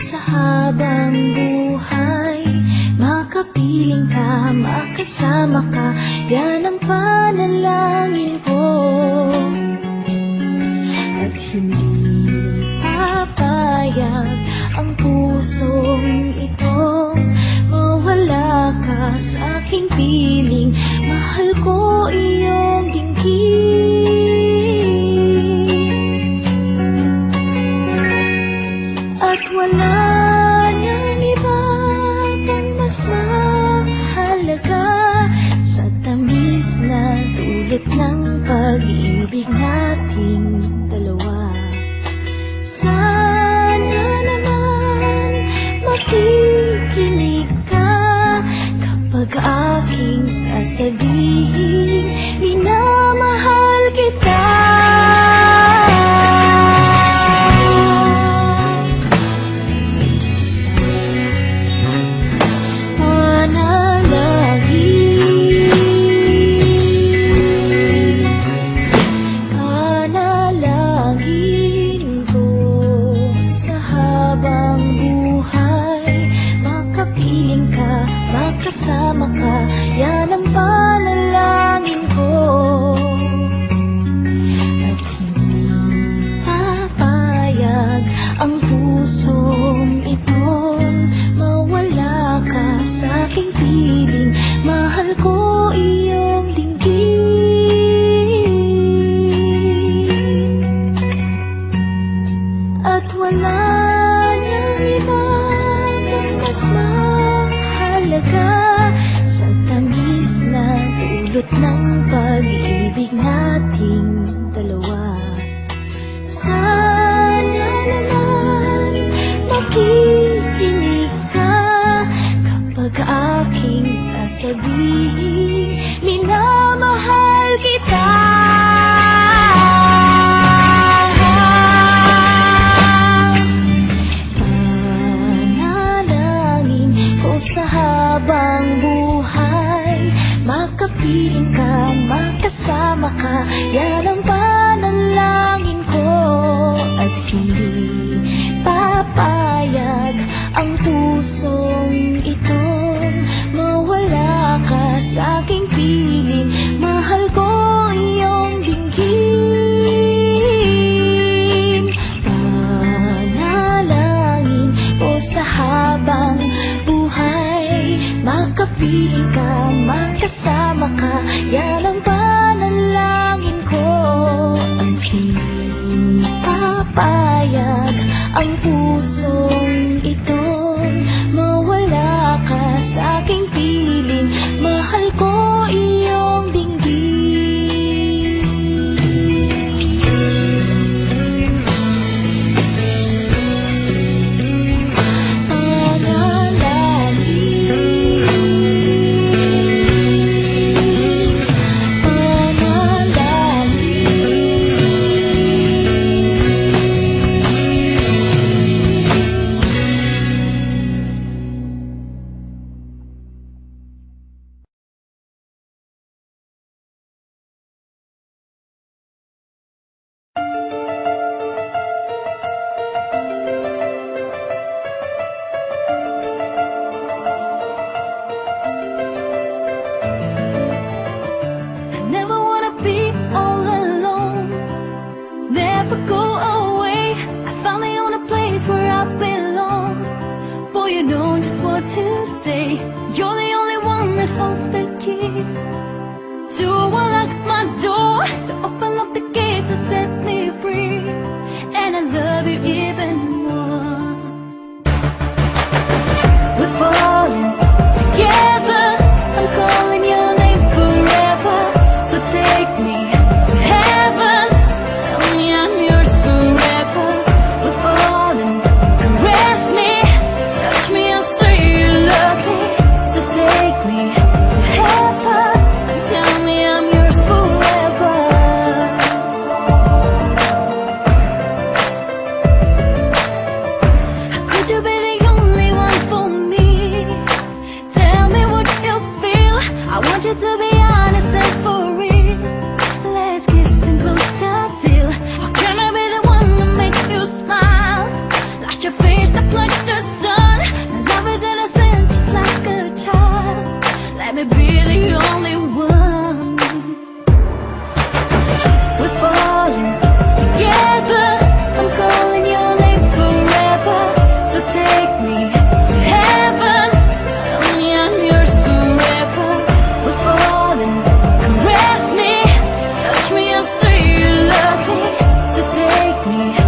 Sa habang buhay, makapiling ka, makasama ka, yan ang panalangin ko. At hindi papayag ang pusong ito mawala ka sa aking piling. Mahal ko iyong dinggin. At wala niyang iba pang mas mahalaga sa tamis na dulot ng pag-ibig nating dalawa. Sana naman makikinig ka kapag aking sasabihin, minamahal kita. Kasama ka, yan ang panalangin ko. At hindi papayag ang pusong ito mawala ka sa aking piling. Mahal ko iyong dinggin. At wala niyang iba pang mas mahalaga sa tamis na dulot ng pag-ibig nating dalawa. Sana naman makikinig ka kapag aking sasabihin, minamahal kita. Panalangin ko sa habang buhay, makapiling ka, makasama ka, yan ang panalangin ko. At hindi papayag ang pusong ito mawala ka sa aking piling. Mahal ko iyong dinggin. Panalangin ko sa habang buhay, makapiling ka, makasama ka, yan ang panalangin ko. At hindi papayag ang pusong ito mawala ka sa aking piling. Mahal ko iyong dinggin. say you love me, so take me